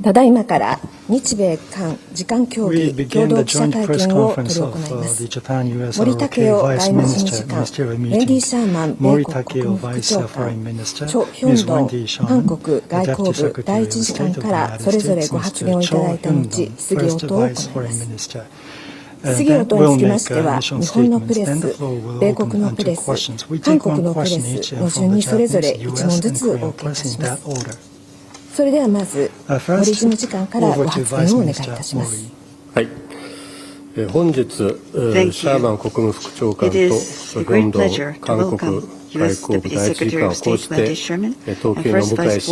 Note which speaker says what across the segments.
Speaker 1: ただいまから日米韓次官協議共同記者会見を執り行います。森武雄外務審次官、レンディ・シャーマン米国国務副長官、チョ・ヒョンドン韓国外交部第一次官からそれぞれご発言をいただいた後、質疑応答を行います。質疑応答につきましては、日本のプレス、米国のプレス、韓国のプレスの順にそれぞれ1問ずつお受けいたします。それではまず、森事務次官からご発言をお願いいたします。
Speaker 2: はい。本日、シャーマン国務副長官とチョ・ヒョンドン韓国外交部第一次官をこうして東京にお迎えし、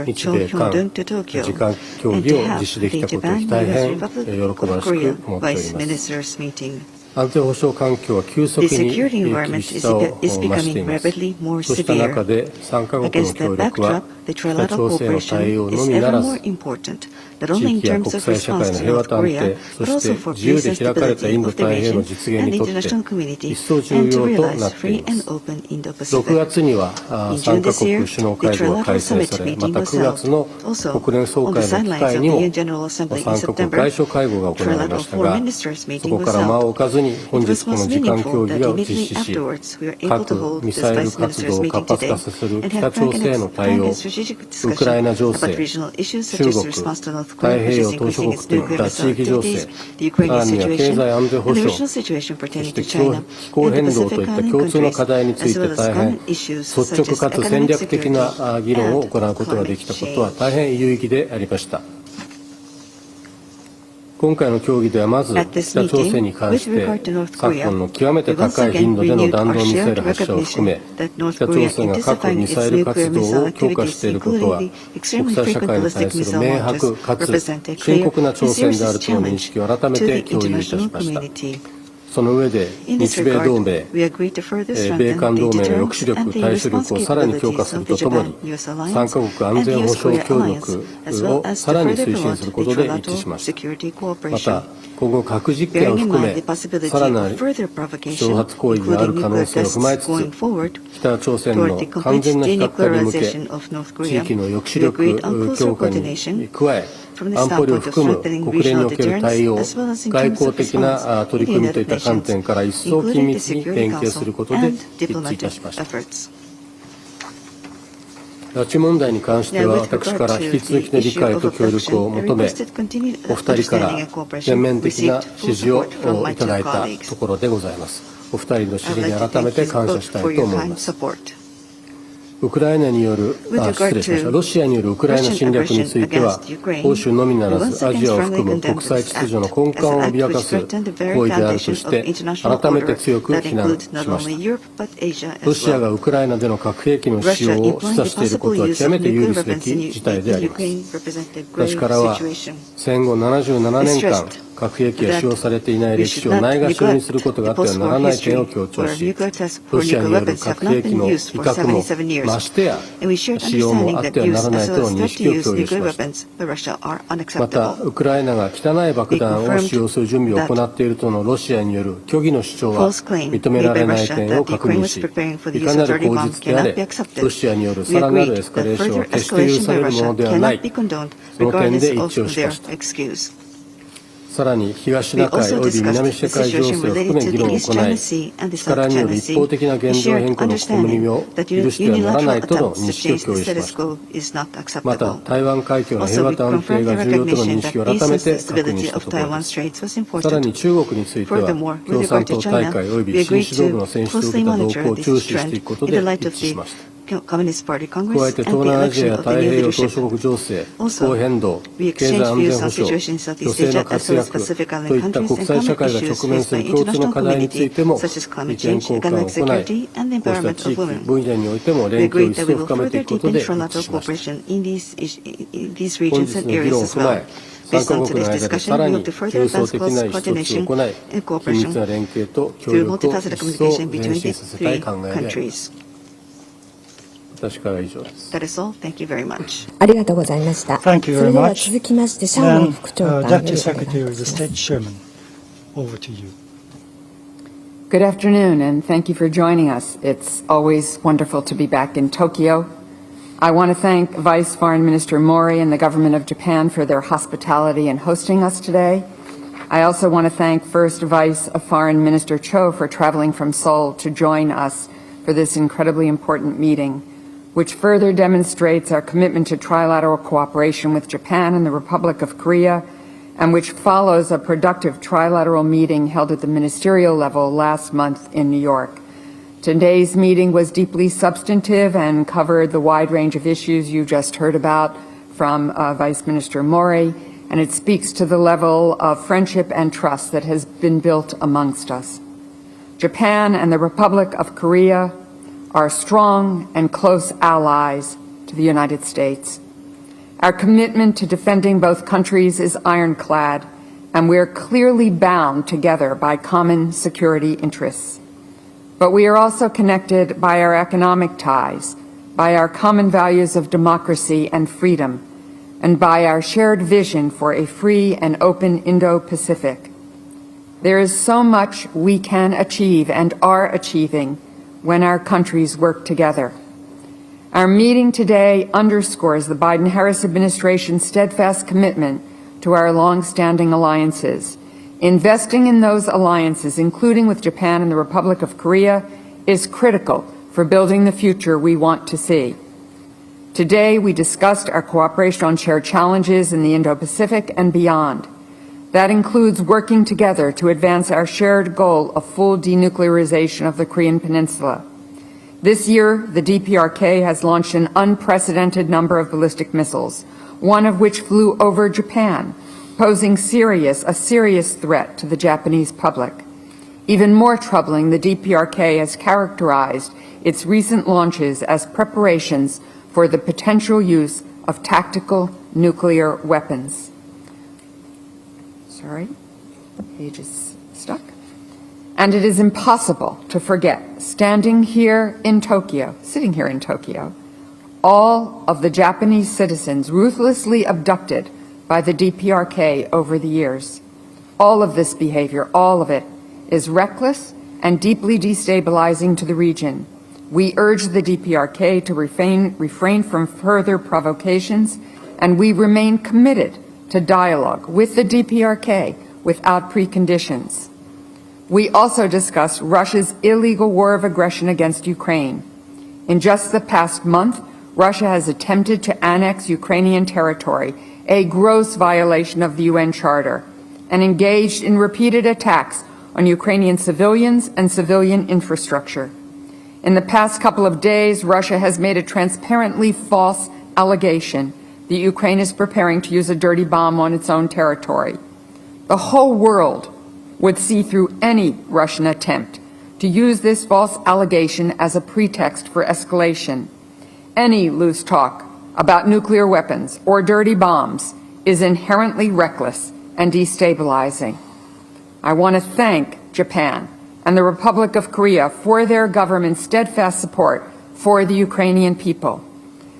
Speaker 2: 日米韓次官協議を実施できたことを大変喜ばしく思っております。安全保障環境は急速に厳しさを増しています。そうした中で3カ国の協力は北朝鮮の対応のみならず、地域や国際社会の平和と安定、そして自由で開かれたインド太平洋の実現にとって一層重要となっています。6月には3カ国首脳会合が開催され、また9月の国連総会の機会にも3カ国外相会合が行われましたが、そこから間を置かずに本日この次官協議を実施し、核・ミサイル活動を活発化させる北朝鮮への対応、ウクライナ情勢、中国、太平洋島しょ国といった地域情勢、さらには経済安全保障、そして気候変動といった共通の課題について大変率直かつ戦略的な議論を行うことができたことは大変有意義でありました。今回の協議ではまず北朝鮮に関して昨今の極めて高い頻度での弾道ミサイル発射を含め、北朝鮮が核・ミサイル活動を強化していることは国際社会に対する明白かつ深刻な挑戦であるとの認識を改めて共有いたしました。その上で日米同盟、米韓同盟の抑止力、対処力をさらに強化するとともに3カ国安全保障協力をさらに推進することで一致しました。また今後核実験を含めさらなる挑発行為がある可能性を踏まえつつ、北朝鮮の完全な非核化に向け地域の抑止力強化に加え、安保理を含む国連における対応、外交的な取り組みといった観点から一層緊密に連携することで一致いたしました。拉致問題に関しては私から引き続きの理解と協力を求め、お二人から全面的な支持をいただいたところでございます。お二人の支持に改めて感謝したいと思います。ウクライナによる失礼しました。ロシアによるウクライナ侵略については、欧州のみならずアジアを含む国際秩序の根幹を脅かす行為であるとして、改めて強く非難しました。ロシアがウクライナでの核兵器の使用を示唆していることは極めて憂慮すべき事態であります。私からは、戦後77年間、核兵器が使用されていない歴史をないがしろにすることがあってはならない点を強調し、ロシアによる核兵器の威嚇もましてや使用もあってはならないとの認識を共有しました。またウクライナが汚い爆弾を使用する準備を行っているとのロシアによる虚偽の主張は認められない点を確認し、いかなる口実であれロシアによるさらなるエスカレーションは決して許されるものではない、その点で一致をしました。さらに東シナ海および南シナ海情勢を含め議論を行い、力による一方的な現状変更の試みを許してはならないとの認識を共有しました。また台湾海峡の平和と安定が重要との認識を改めて確認したところです。さらに中国については共産党大会および新指導部の選出を受けた動向を注視していくことで一致しました。加えて東南アジアや太平洋島しょ国情勢、気候変動、経済安全保障、女性の活躍といった国際社会が直面する共通の課題についても意見交換を行い、こうした地域分野においても連携を一層深めていくことで一致しました。本日の議論を踏まえ、3カ国の間でさらに重層的な意思疎通を行い、緊密な連携と協力を一層前進させたい考えであります。ま私からは以上です。
Speaker 3: That is all. Thank you very much.
Speaker 1: ありがとうございました。
Speaker 4: Thank you very much.
Speaker 1: それでは続きまして、シャーマン副長官よりお願い
Speaker 4: Deputy
Speaker 1: しま
Speaker 4: Secretary of the
Speaker 1: す。
Speaker 4: State Chairman, over to you.
Speaker 5: Good afternoon, and thank you for joining us. It's always wonderful to be back in Tokyo. I want to thank Vice Foreign Minister Mori and the government of Japan for their hospitality in hosting us today. I also want to thank First Vice Foreign Minister Cho for traveling from Seoul to join us for this incredibly important meeting, which further demonstrates our commitment to trilateral cooperation with Japan and the Republic of Korea, and which follows a productive trilateral meeting held at the ministerial level last month in New York. Today's meeting was deeply substantive and covered the wide range of issues you just heard about from Vice Minister Mori, and it speaks to the level of friendship and trust that has been built amongst us. Japan and the Republic of Korea are strong and close allies to the United States. Our commitment to defending both countries is ironclad, and we are clearly bound together by common security interests. But we are also connected by our economic ties, by our common values of democracy and freedom, and by our shared vision for a free and open Indo-Pacific. There is so much we can achieve and are achieving when our countries work together. Our meeting today underscores the Biden-Harris administration's steadfast commitment to our long-standing alliances. Investing in those alliances, including with Japan and the Republic of Korea, is critical for building the future we want to see. Today, we discussed our cooperation on shared challenges in the Indo-Pacific and beyond. That includes working together to advance our shared goal of full denuclearization of the Korean Peninsula. This year, the DPRK has launched an unprecedented number of ballistic missiles, one of which flew over Japan, posing a serious threat to the Japanese public. Even more troubling, the DPRK has characterized its recent launches as preparations for the potential use of tactical nuclear weapons. Sorry, page is stuck. And it is impossible to forget, sitting here in Tokyo, all of the Japanese citizens ruthlessly abducted by the DPRK over the years. All of this behavior, all of it, is reckless and deeply destabilizing to the region. We urge the DPRK to refrain from further provocations, and we remain committed to dialogue with the DPRK without preconditions. We also discussed Russia's illegal war of aggression against Ukraine. In just the past month, Russia has attempted to annex Ukrainian territory, a gross violation of the UN Charter, and engaged in repeated attacks on Ukrainian civilians and civilian infrastructure. In the past couple of days, Russia has made a transparently false allegation that Ukraine is preparing to use a dirty bomb on its own territory. The whole world would see through any Russian attempt to use this false allegation as a pretext for escalation. Any loose talk about nuclear weapons or dirty bombs is inherently reckless and destabilizing. I want to thank Japan and the Republic of Korea for their government's steadfast support for the Ukrainian people.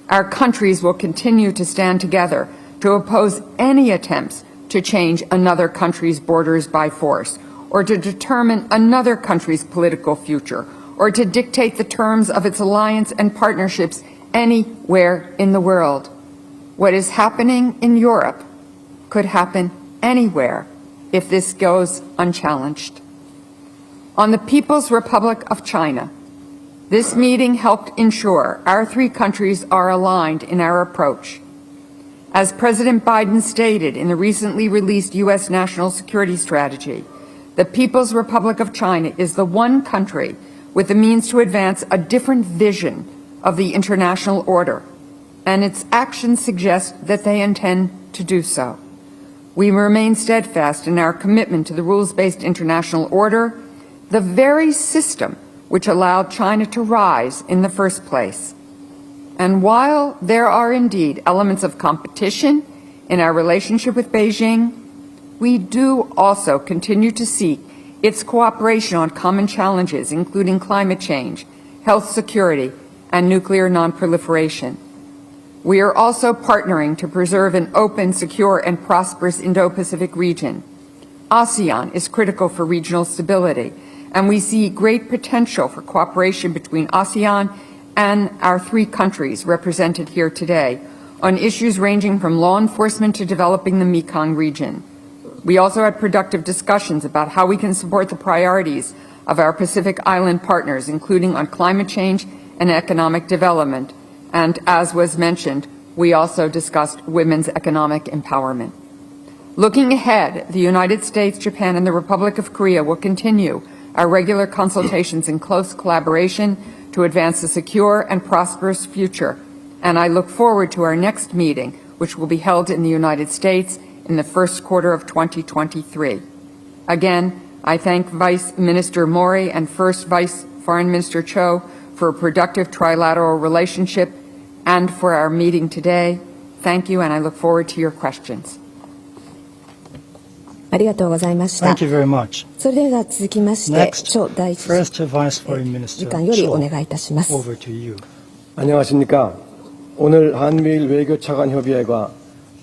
Speaker 5: Our countries will continue to stand together to oppose any attempts to change another country's borders by force, or to determine another country's political future, or to dictate the terms of its alliance and partnerships anywhere in the world. What is happening in Europe could happen anywhere if this goes unchallenged. On the People's Republic of China, this meeting helped ensure our three countries are aligned in our approach. As President Biden stated in the recently released U.S. National Security Strategy, the People's Republic of China is the one country with the means to advance a different vision of the international order, and its actions suggest that they intend to do so. We remain steadfast in our commitment to the rules-based international order, the very system which allowed China to rise in the first place. And while there are indeed elements of competition in our relationship with Beijing, we do also continue to seek its cooperation on common challenges, including climate change, health security, and nuclear nonproliferation. We are also partnering to preserve an open, secure, and prosperous Indo-Pacific region. ASEAN is critical for regional stability, and we see great potential for cooperation between ASEAN and our three countries represented here today on issues ranging from law enforcement to developing the Mekong region. We also had productive discussions about how we can support the priorities of our Pacific Island partners, including on climate change and economic development. And as was mentioned, we also discussed women's economic empowerment. Looking ahead, the United States, Japan, and the Republic of Korea will continue our regular consultations in close collaboration to advance a secure and prosperous future. And I look forward to our next meeting, which will be held in the United States in the first quarter of 2023. Again, I thank Vice Minister Mori and First Vice Foreign Minister Cho for a productive trilateral relationship and for our meeting today. Thank you, and I look forward to your questions.
Speaker 1: ありがとうございました。
Speaker 4: Thank you very much.
Speaker 1: それでは続きまして、
Speaker 4: Next,
Speaker 1: 張第一
Speaker 4: First Vice Foreign
Speaker 1: 次
Speaker 4: Minister
Speaker 1: 官よりお
Speaker 4: Cho,
Speaker 1: 願いいたします。
Speaker 4: over to you.
Speaker 2: 안녕하십니까. 오늘 한미일 외교 차관 협의회가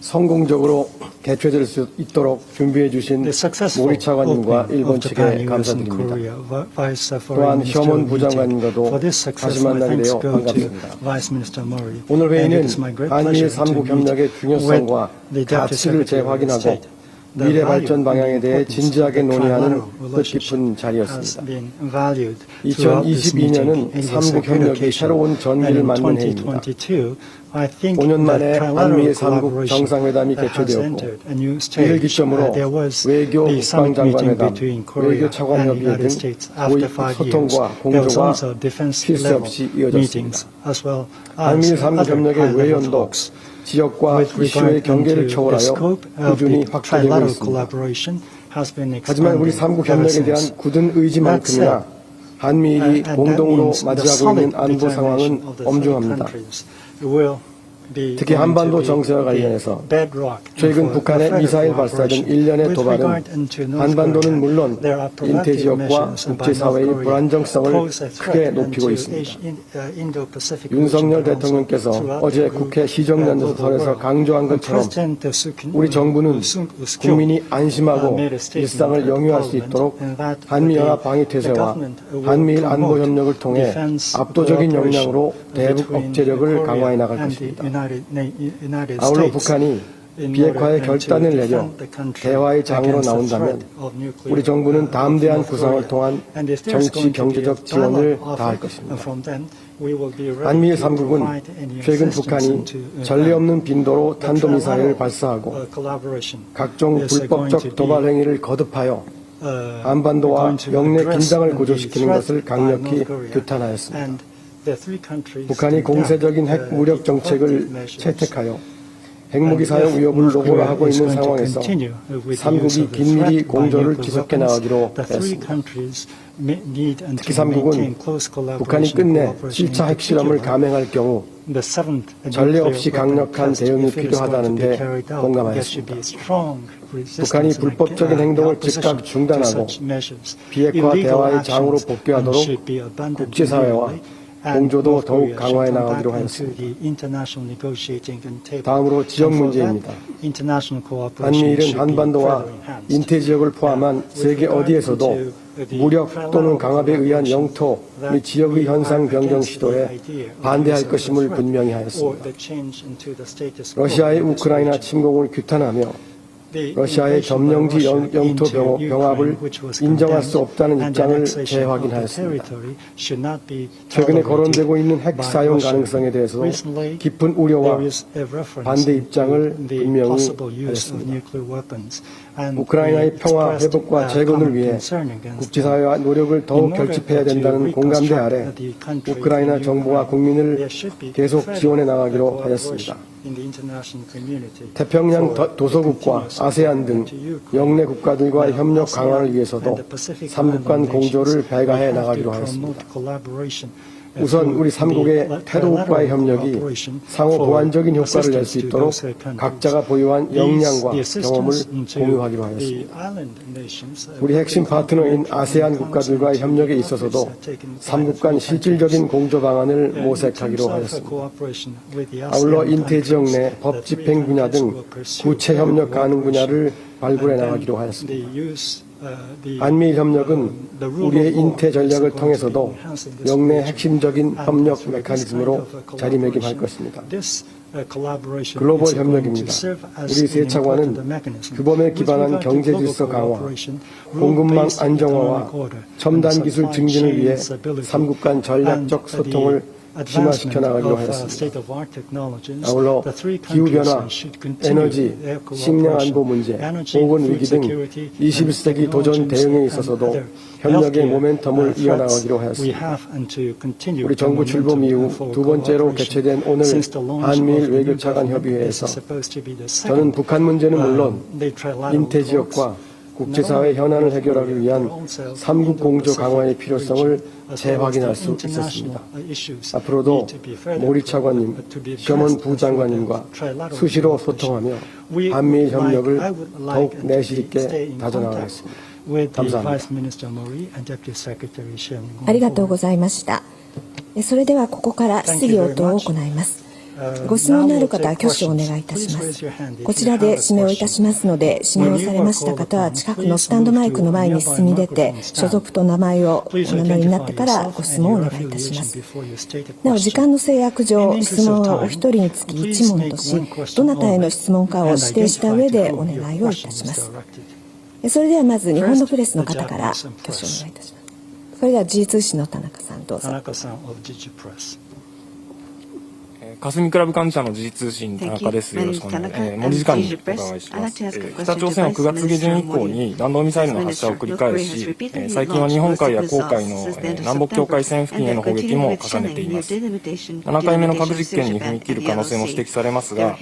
Speaker 2: 성공적으로 개최될 수 있도록 준비해 주신
Speaker 4: The successful
Speaker 2: 모리 차관님과
Speaker 4: opening
Speaker 2: 일본
Speaker 4: of Japan,
Speaker 2: 측에
Speaker 4: US and
Speaker 2: 감사드립니다.
Speaker 4: Korea. Vice
Speaker 2: 또한
Speaker 4: Foreign Minister
Speaker 2: 셔먼
Speaker 4: meeting.
Speaker 2: 부장관님과도
Speaker 4: For this
Speaker 2: 다시
Speaker 4: success, my
Speaker 2: 만나게
Speaker 4: thanks
Speaker 2: 되어
Speaker 4: go to
Speaker 2: 반갑습니다.
Speaker 4: Vice Minister Mori.
Speaker 2: 오늘
Speaker 4: And
Speaker 2: 회의는
Speaker 4: it is my great
Speaker 2: 한미일
Speaker 4: pleasure to
Speaker 2: 삼국
Speaker 4: meet
Speaker 2: 협력의
Speaker 4: with
Speaker 2: 중요성과
Speaker 4: the Deputy
Speaker 2: 가치를
Speaker 4: Secretary of
Speaker 2: 재확인하고
Speaker 4: State. The
Speaker 2: 미래
Speaker 4: value
Speaker 2: 발전 방향에
Speaker 4: and
Speaker 2: 대해
Speaker 4: importance
Speaker 2: 진지하게
Speaker 4: of the
Speaker 2: 논의하는
Speaker 4: trilateral
Speaker 2: 뜻깊은
Speaker 4: relationship has
Speaker 2: 자리였습니다.
Speaker 4: been valued throughout this
Speaker 2: 2022년은
Speaker 4: meeting. It was a
Speaker 2: 삼국
Speaker 4: good
Speaker 2: 협력이
Speaker 4: occasion.
Speaker 2: 새로운 전기를
Speaker 4: And in
Speaker 2: 맞는 해입니다.
Speaker 4: 2022, I think
Speaker 2: 5년 만에
Speaker 4: that
Speaker 2: 한미일
Speaker 4: trilateral
Speaker 2: 삼국
Speaker 4: collaboration
Speaker 2: 정상회담이
Speaker 4: has
Speaker 2: 개최되었고
Speaker 4: entered a new
Speaker 2: 이를
Speaker 4: stage.
Speaker 2: 기점으로
Speaker 4: There was
Speaker 2: 외교
Speaker 4: the summit meeting
Speaker 2: 국방장관회담,
Speaker 4: between
Speaker 2: 외교
Speaker 4: Korea and
Speaker 2: 차관협의회
Speaker 4: United
Speaker 2: 등
Speaker 4: States after
Speaker 2: 고위
Speaker 4: 5 years.
Speaker 2: 소통과
Speaker 4: There was
Speaker 2: 공조가
Speaker 4: also defense
Speaker 2: 쉴 새
Speaker 4: level
Speaker 2: 없이 이어졌습니다.
Speaker 4: meetings as well
Speaker 2: 한미일
Speaker 4: as
Speaker 2: 삼국
Speaker 4: other
Speaker 2: 협력의
Speaker 4: high-level
Speaker 2: 외연도
Speaker 4: talks.
Speaker 2: 지역과
Speaker 4: With
Speaker 2: 이슈의
Speaker 4: regard
Speaker 2: 경계를
Speaker 4: to the
Speaker 2: 초월하여
Speaker 4: scope
Speaker 2: 꾸준히
Speaker 4: of the
Speaker 2: 확대되고
Speaker 4: trilateral
Speaker 2: 있습니다.
Speaker 4: collaboration has been
Speaker 2: 하지만 우리
Speaker 4: expanded
Speaker 2: 삼국
Speaker 4: ever
Speaker 2: 협력에 대한
Speaker 4: since.
Speaker 2: 굳은 의지만큼이나 한미일이
Speaker 4: And that
Speaker 2: 공동으로
Speaker 4: means the
Speaker 2: 맞이하고 있는
Speaker 4: solid
Speaker 2: 안보 상황은
Speaker 4: determination of the three
Speaker 2: 엄중합니다.
Speaker 4: countries will be
Speaker 2: 특히
Speaker 4: going
Speaker 2: 한반도
Speaker 4: to be
Speaker 2: 정세와
Speaker 4: the
Speaker 2: 관련해서
Speaker 4: bedrock
Speaker 2: 최근
Speaker 4: for
Speaker 2: 북한의
Speaker 4: further
Speaker 2: 미사일 발사 등
Speaker 4: collaboration.
Speaker 2: 일련의
Speaker 4: With
Speaker 2: 도발은
Speaker 4: regard to North
Speaker 2: 한반도는
Speaker 4: Korea,
Speaker 2: 물론
Speaker 4: there are
Speaker 2: 인태
Speaker 4: proactive
Speaker 2: 지역과
Speaker 4: measures by
Speaker 2: 국제사회의
Speaker 4: North Korea
Speaker 2: 불안정성을
Speaker 4: pose a
Speaker 2: 크게
Speaker 4: threat
Speaker 2: 높이고
Speaker 4: into
Speaker 2: 있습니다.
Speaker 4: Indo-Pacific
Speaker 2: 윤석열
Speaker 4: region, but also
Speaker 2: 대통령께서
Speaker 4: throughout
Speaker 2: 어제
Speaker 4: the
Speaker 2: 국회
Speaker 4: global
Speaker 2: 시정연설에서
Speaker 4: world.
Speaker 2: 강조한 것처럼
Speaker 4: President
Speaker 2: 우리 정부는 국민이 안심하고
Speaker 4: made a statement
Speaker 2: 일상을
Speaker 4: at the
Speaker 2: 영유할 수
Speaker 4: Parliament
Speaker 2: 있도록
Speaker 4: and that
Speaker 2: 한미연합 방위
Speaker 4: the
Speaker 2: 태세와
Speaker 4: government will
Speaker 2: 한미일 안보
Speaker 4: promote
Speaker 2: 협력을 통해
Speaker 4: defense
Speaker 2: 압도적인
Speaker 4: cooperation
Speaker 2: 역량으로 대북
Speaker 4: between
Speaker 2: 억제력을
Speaker 4: Korea
Speaker 2: 강화해 나갈
Speaker 4: and the
Speaker 2: 것입니다.
Speaker 4: United
Speaker 2: 아울러
Speaker 4: States.
Speaker 2: 북한이
Speaker 4: in
Speaker 2: 비핵화의
Speaker 4: order
Speaker 2: 결단을
Speaker 4: to
Speaker 2: 내려
Speaker 4: defend the country
Speaker 2: 대화의 장으로
Speaker 4: against the
Speaker 2: 나온다면
Speaker 4: threat of nuclear
Speaker 2: 우리 정부는 담대한
Speaker 4: North
Speaker 2: 구상을
Speaker 4: Korea.
Speaker 2: 통한
Speaker 4: And if there's
Speaker 2: 정치
Speaker 4: going to be a
Speaker 2: 경제적 지원을
Speaker 4: dialogue
Speaker 2: 다할
Speaker 4: offer,
Speaker 2: 것입니다.
Speaker 4: from then we will be ready
Speaker 2: 한미일
Speaker 4: to
Speaker 2: 삼국은
Speaker 4: provide any
Speaker 2: 최근
Speaker 4: assistance
Speaker 2: 북한이
Speaker 4: into
Speaker 2: 전례 없는 빈도로
Speaker 4: the
Speaker 2: 탄도미사일을
Speaker 4: trilateral,
Speaker 2: 발사하고
Speaker 4: collaboration
Speaker 2: 각종
Speaker 4: is going to
Speaker 2: 불법적
Speaker 4: be,
Speaker 2: 도발 행위를 거듭하여 한반도와
Speaker 4: going to
Speaker 2: 영내
Speaker 4: address
Speaker 2: 긴장을
Speaker 4: the
Speaker 2: 고조시키는
Speaker 4: threat
Speaker 2: 것을
Speaker 4: by
Speaker 2: 강력히
Speaker 4: North Korea
Speaker 2: 규탄하였습니다.
Speaker 4: and the three countries
Speaker 2: 북한이
Speaker 4: condemn
Speaker 2: 공세적인 핵 무력 정책을 채택하여 핵무기 사용 위협을 노고로 하고 있는 상황에서 삼국이 긴밀히 공조를 지속해 나가기로 했습니다. 특히 삼국은 북한이 끝내 7차 핵실험을 감행할 경우 전례 없이 강력한 대응이 필요하다는 데 공감하였습니다. 북한이 불법적인 행동을 즉각 중단하고 비핵화 대화의 장으로 복귀하도록 국제사회와 공조도 더욱 강화해 나가기로 하였습니다. 다음으로 지역 문제입니다. 한미일은 한반도와 인태 지역을 포함한 세계 어디에서도 무력 또는 강압에 의한 영토 및 지역의 현상 변경 시도에 반대할 것임을 분명히 하였습니다. 러시아의 우크라이나 침공을 규탄하며 러시아의 점령지 영토 병합을 인정할 수 없다는 입장을 재확인하였습니다. 최근에 거론되고 있는 핵 사용 가능성에 대해서도 깊은 우려와 반대 입장을 분명히 하였습니다. 우크라이나의 평화 회복과 재건을 위해 국제사회와 노력을 더욱 결집해야 된다는 공감대 아래 우크라이나 정부와 국민을 계속 지원해 나가기로 하였습니다. 태평양 도서국과 아세안 등 영내 국가들과의 협력 강화를 위해서도 삼국 간 공조를 배가해 나가기로 하였습니다.
Speaker 6: 우선 우리 3국의 태도국과의 협력이 상호 보완적인 효과를 낼 수 있도록 각자가 보유한 역량과 경험을 공유하기로 하였습니다. 우리 핵심 파트너인 아세안 국가들과의 협력에 있어서도 3국 간 실질적인 공조 방안을 모색하기로 하였습니다. 아울러 인태 지역 내 법 집행 분야 등 구체 협력 가능 분야를 발굴해 나가기로 하였습니다. 한미일 협력은 우리의 인태 전략을 통해서도 영내 핵심적인 협력 메커니즘으로 자리매김할 것입니다. 글로벌 협력입니다. 우리 세 차관은 규범에 기반한 경제 질서 강화, 공급망 안정화와 첨단 기술 증진을 위해 3국 간 전략적 소통을 심화시켜 나가기로 하였습니다. 아울러 기후변화, 에너지, 식량 안보 문제, 보건 위기 등 21세기 도전 대응에 있어서도 협력의 모멘텀을 이어나가기로 하였습니다. 우리 정부 출범 이후 두 번째로 개최된 오늘 한미일 외교차관 협의회에서 저는 북한 문제는 물론 인태 지역과 국제사회 현안을 해결하기 위한 3국 공조 강화의 필요성을 재확인할 수 있었습니다. 앞으로도 모리 차관님, 겸원 부장관님과 수시로 소통하며 한미일 협력을 더욱 내실 있게 다져나가겠습니다. 감사합니다.
Speaker 1: ありがとうございました。それではここから質疑応答を行います。ご質問のある方は挙手をお願いいたします。こちらで指名をいたしますので、指名をされました方は近くのスタンドマイクの前に進み出て、所属と名前をお名乗りになってからご質問をお願いいたします。なお、時間の制約上、質問はお一人につき1問とし、どなたへの質問かを指定した上でお願いをいたします。それではまず日本のプレスの方から挙手をお願いいたします。それでは時事通信の田中さん、どうぞ。
Speaker 7: 霞クラブ幹事社の時事通信田中です。よろしくお願いします。森次官にお伺いします。北朝鮮は9月下旬以降に弾道ミサイルの発射を繰り返し、最近は日本海や黄海の南北境界線付近への砲撃も重ねています。7回目の核実験に踏み切る可能性も指摘されますが、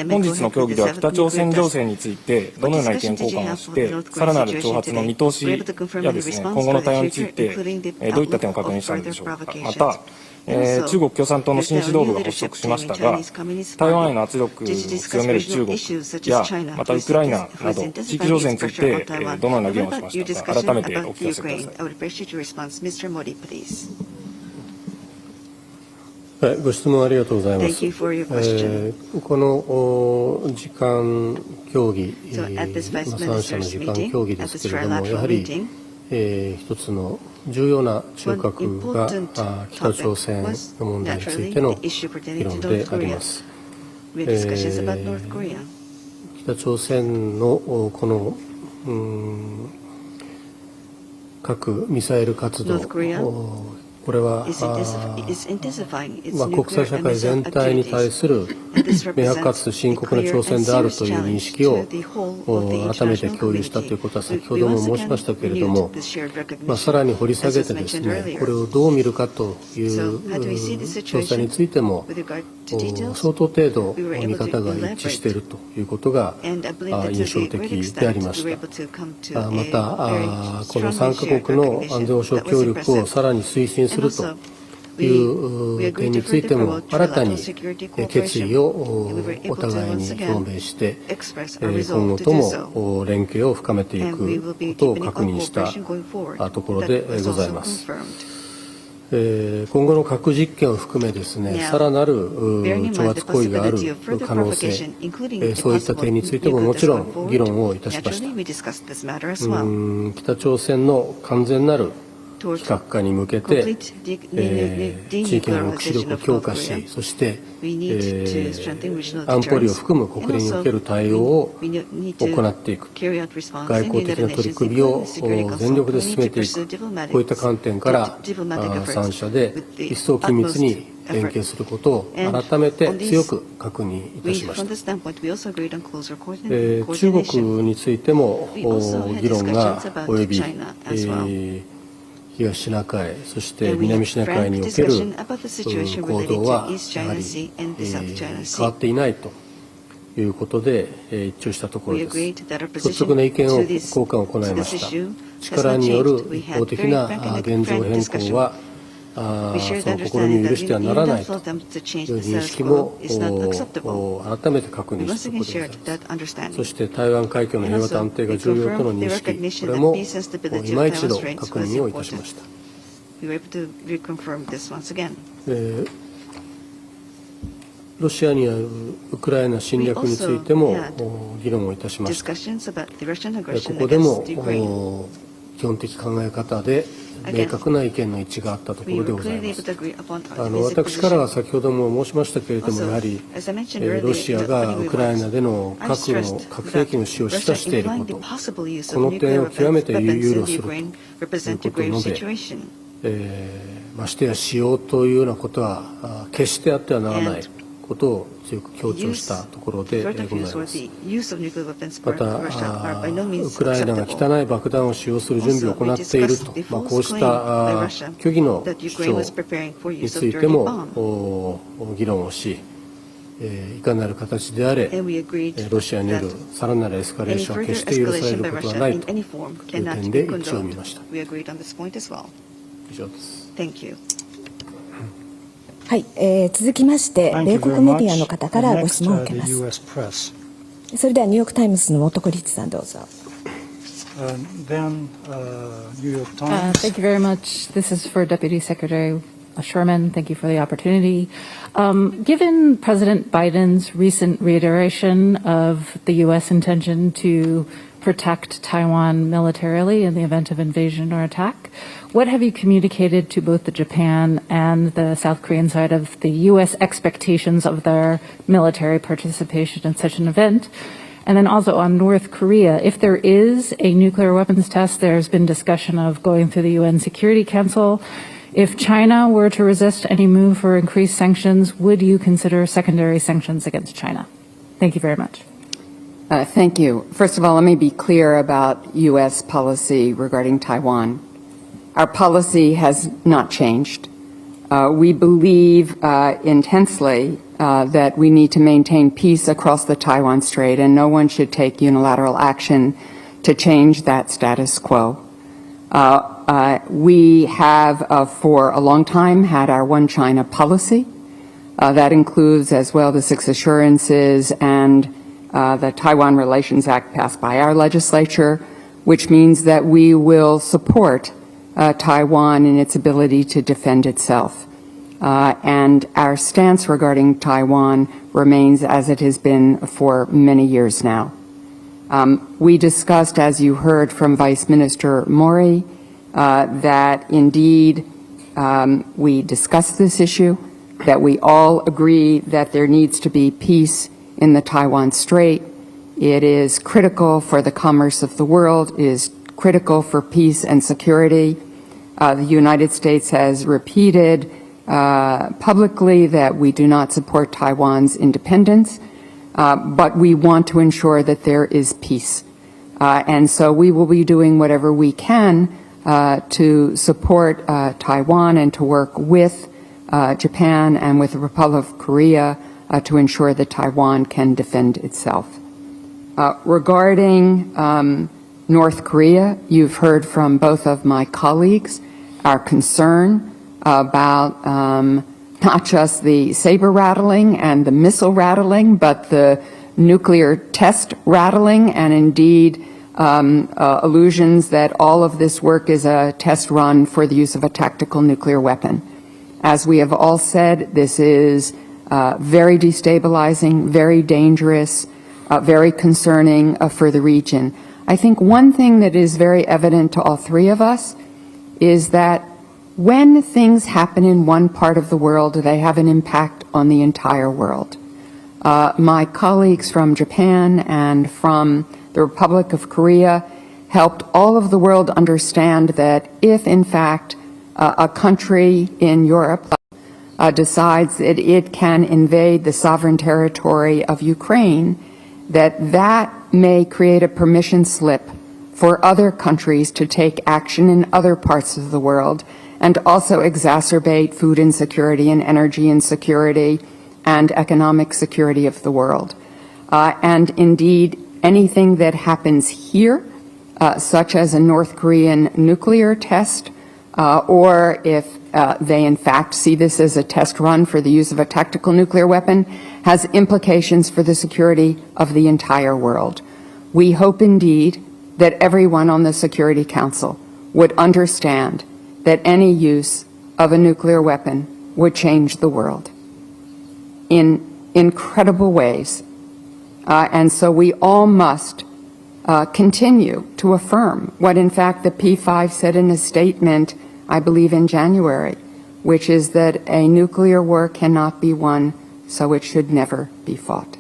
Speaker 7: 本日の協議では北朝鮮情勢についてどのような意見交換をして、さらなる挑発の見通しやですね、今後の対応についてどういった点を確認したのでしょうか。また中国共産党の新指導部が発足しましたが、台湾への圧力を強める中国や、またウクライナなど、地域情勢についてどのような議論をしましたか、改めてお聞かせください。
Speaker 2: ご質問ありがとうございます。この時間協議、3者の時間協議ですけれども、やはり一つの重要な中核が北朝鮮の問題についての議論であります。北朝鮮のこの核ミサイル活動、これは国際社会全体に対する明白かつ深刻な挑戦であるという認識を改めて共有したということは先ほども申しましたけれども、さらに掘り下げてですね、これをどう見るかという調査についても相当程度見方が一致しているということが印象的でありました。またこの3カ国の安全保障協力をさらに推進するという点についても新たに決意をお互いに表明して今後とも連携を深めていくことを確認したところでございます。今後の核実験を含めですね、さらなる挑発行為がある可能性、そういった点についてももちろん議論をいたしました。北朝鮮の完全なる非核化に向けて、地域の抑止力を強化し、そして、安保理を含む国連における対応を行っていく、外交的な取り組みを全力で進めていく、こういった観点から3者で一層緊密に連携することを改めて強く確認いたしました。中国についても議論が及び東シナ海、そして南シナ海における行動はやはり変わっていないということで一致したところです。率直な意見を交換を行いました。力による一方的な現状変更はその試みを許してはならないという認識も改めて確認したところでございます。そして台湾海峡の平和と安定が重要との認識、これも今一度確認をいたしました。ロシアによるウクライナ侵略についても議論をいたしました。ここでも基本的考え方で明確な意見の一致があったところでございます。私からは先ほども申しましたけれども、やはりロシアがウクライナでの核兵器の使用を示唆していること、この点を極めて憂慮するということを述べ、ましてや使用というようなことは決してあってはならないことを強く強調したところでございます。また、ウクライナが汚い爆弾を使用する準備を行っていると、こうした虚偽の主張についても議論をし、いかなる形であれ、ロシアによるさらなるエスカレーションは決して許されることはないという点で一致を見ました。以上です。
Speaker 1: はい、続きまして米国メディアの方からご質問を受けます。それではニューヨークタイムズの元子律さんどうぞ。
Speaker 8: Thank you very much. This is for Deputy Secretary Sherman. Thank you for the opportunity. Given President Biden's recent reiteration of the U.S. intention to protect Taiwan militarily in the event of invasion or attack, what have you communicated to both the Japan and the South Korean side of the U.S. expectations of their military participation in such an event? And then also on North Korea, if there is a nuclear weapons test, there's been discussion of going through the UN Security Council. If China were to resist any move for increased sanctions, would you consider secondary sanctions against China? Thank you very much.
Speaker 5: Thank you. First of all, let me be clear about U.S. policy regarding Taiwan. Our policy has not changed. We believe intensely that we need to maintain peace across the Taiwan Strait, and no one should take unilateral action to change that status quo. We have, for a long time, had our One China policy. That includes as well the 6 assurances and the Taiwan Relations Act passed by our legislature, which means that we will support Taiwan in its ability to defend itself. And our stance regarding Taiwan remains as it has been for many years now. We discussed, as you heard from Vice Minister Mori, that indeed we discussed this issue, that we all agree that there needs to be peace in the Taiwan Strait. It is critical for the commerce of the world, it is critical for peace and security. The United States has repeated publicly that we do not support Taiwan's independence, but we want to ensure that there is peace. And so we will be doing whatever we can to support Taiwan and to work with Japan and with the Republic of Korea to ensure that Taiwan can defend itself. Regarding North Korea, you've heard from both of my colleagues our concern about not just the saber rattling and the missile rattling, but the nuclear test rattling, and indeed allusions that all of this work is a test run for the use of a tactical nuclear weapon. As we have all said, this is very destabilizing, very dangerous, very concerning for the region. I think one thing that is very evident to all three of us is that when things happen in one part of the world, they have an impact on the entire world. My colleagues from Japan and from the Republic of Korea helped all of the world understand that if, in fact, a country in Europe decides that it can invade the sovereign territory of Ukraine, that may create a permission slip for other countries to take action in other parts of the world and also exacerbate food insecurity and energy insecurity and economic security of the world. And indeed, anything that happens here, such as a North Korean nuclear test, or if they in fact see this as a test run for the use of a tactical nuclear weapon, has implications for the security of the entire world. We hope indeed that everyone on the Security Council would understand that any use of a nuclear weapon would change the world in incredible ways. And so we all must continue to affirm what in fact the P5 said in a statement, I believe in January, which is that a nuclear war cannot be won, so it should never be fought.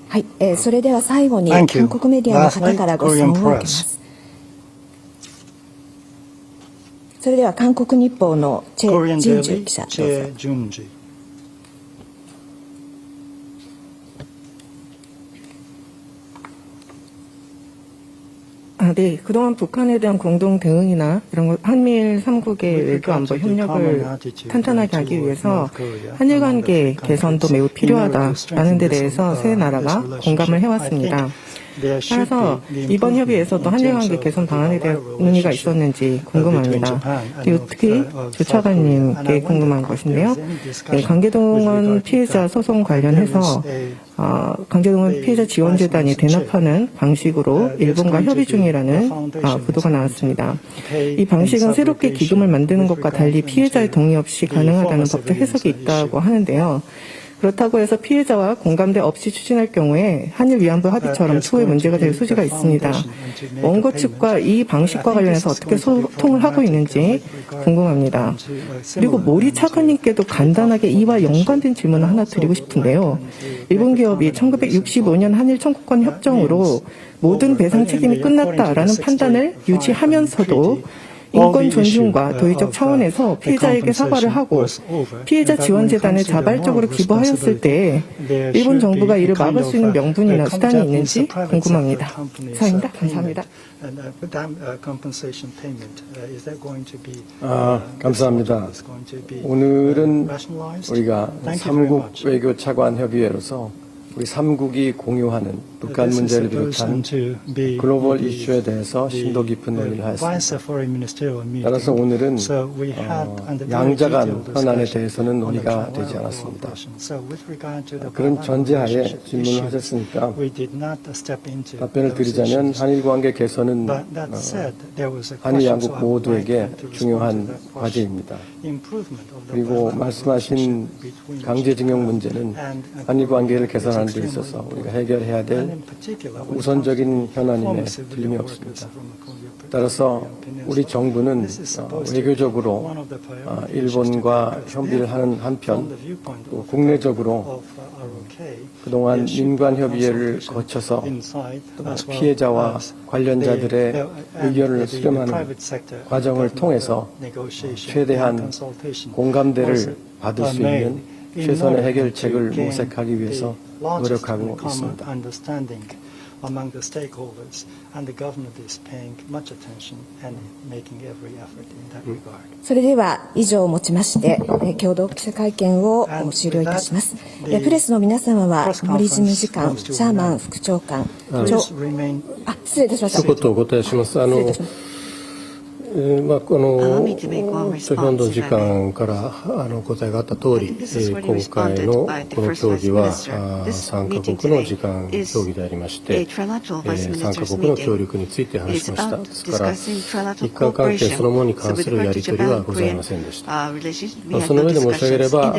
Speaker 1: はい、それでは最後に韓国メディアの方からご質問を受けます。それでは韓国日報のチェ・ジンジュ記者どうぞ。
Speaker 9: 네, 그동안 북한에 대한 공동 대응이나 이런 것, 한미일 3국의 외교 안보 협력을 탄탄하게 하기 위해서 한일 관계 개선도 매우 필요하다라는 데 대해서 세 나라가 공감을 해왔습니다. 따라서 이번 협의에서도 한일 관계 개선 방안에 대한 논의가 있었는지 궁금합니다. 그리고 특히 주차관님께 궁금한 것인데요. 네, 강제동원 피해자 소송 관련해서 강제동원 피해자 지원재단이 대납하는 방식으로 일본과 협의 중이라는 보도가 나왔습니다. 이 방식은 새롭게 기금을 만드는 것과 달리 피해자의 동의 없이 가능하다는 법적 해석이 있다고 하는데요. 그렇다고 해서 피해자와 공감대 없이 추진할 경우에 한일 위안부 합의처럼 추후에 문제가 될 소지가 있습니다. 원고 측과 이 방식과 관련해서 어떻게 소통을 하고 있는지 궁금합니다. 그리고 모리 차관님께도 간단하게 이와 연관된 질문을 하나 드리고 싶은데요. 일본 기업이 1965년 한일 청구권 협정으로 모든 배상 책임이 끝났다라는 판단을 유지하면서도 인권 존중과 도의적 차원에서 피해자에게 사과를 하고 피해자 지원재단에 자발적으로 기부하였을 때 일본 정부가 이를 막을 수 있는 명분이나 수단이 있는지 궁금합니다. 이상입니다. 감사합니다.
Speaker 6: 감사합니다. 오늘은 우리가 3국 외교 차관 협의회로서 우리 3국이 공유하는 북한 문제를 비롯한 글로벌 이슈에 대해서 심도 깊은 논의를 하였습니다. 따라서 오늘은 양자 간 현안에 대해서는 논의가 되지 않았습니다. 그런 전제하에 질문을 하셨으니까 답변을 드리자면 한일 관계 개선은 한일 양국 모두에게 중요한 과제입니다. 그리고 말씀하신 강제징용 문제는 한일 관계를 개선하는 데 있어서 우리가 해결해야 될 우선적인 현안임에 틀림이 없습니다. 따라서 우리 정부는 외교적으로 일본과 협의를 하는 한편 또 국내적으로 그동안 민관협의회를 거쳐서 피해자와 관련자들의 의견을 수렴하는 과정을 통해서 최대한 공감대를 받을 수 있는 최선의 해결책을 모색하기 위해서 노력하고 있습니다.
Speaker 4: among the stakeholders, and the government is paying much attention and making every effort in that regard.
Speaker 1: それでは以上をもちまして共同記者会見を終了いたします。プレスの皆様は森事務次官、シャーマン副長官、失礼いたしました。
Speaker 2: 一言お答えします。このチョ・ヒョンドン次官から答えがあった通り、今回のこの協議は3カ国の時間協議でありまして、3カ国の協力について話しました。ですから、日韓関係そのものに関するやり取りはございませんでした。その上で申し上げれば、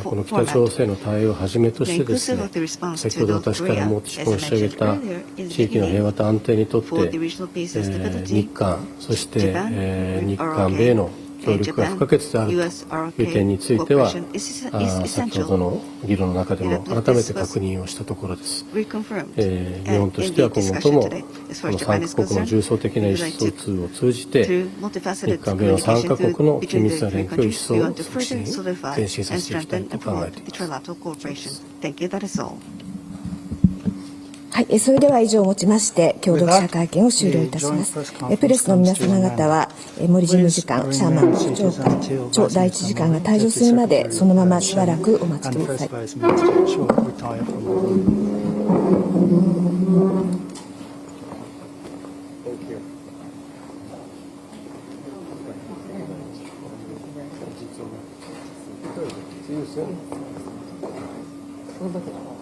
Speaker 2: この北朝鮮の対応をはじめとしてですね、先ほど私から申し上げた地域の平和と安定にとって、日韓、そして日韓米の協力が不可欠であるという点については、先ほどの議論の中でも改めて確認をしたところです。日本としては今後ともこの3カ国の重層的な意思疎通を通じて、日韓米の3カ国の緊密な連携を一層促進、前進させていきたいと考えています。
Speaker 1: はい、それでは以上をもちまして共同記者会見を終了いたします。プレスの皆様方は森事務次官、シャーマン副長官、チョ第一次官が退場するまでそのまましばらくお待ちください。
Speaker 6: Thank you. See you soon.
Speaker 1: Thank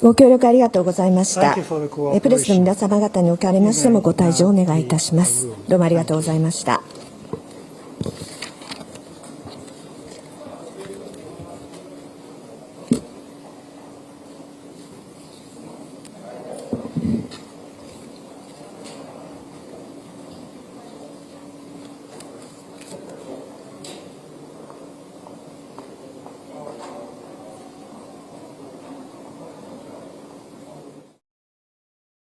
Speaker 1: ご協力ありがとうございました。プレスの皆様方におかれましてもご退場をお願いいたします。どうもありがとうございました。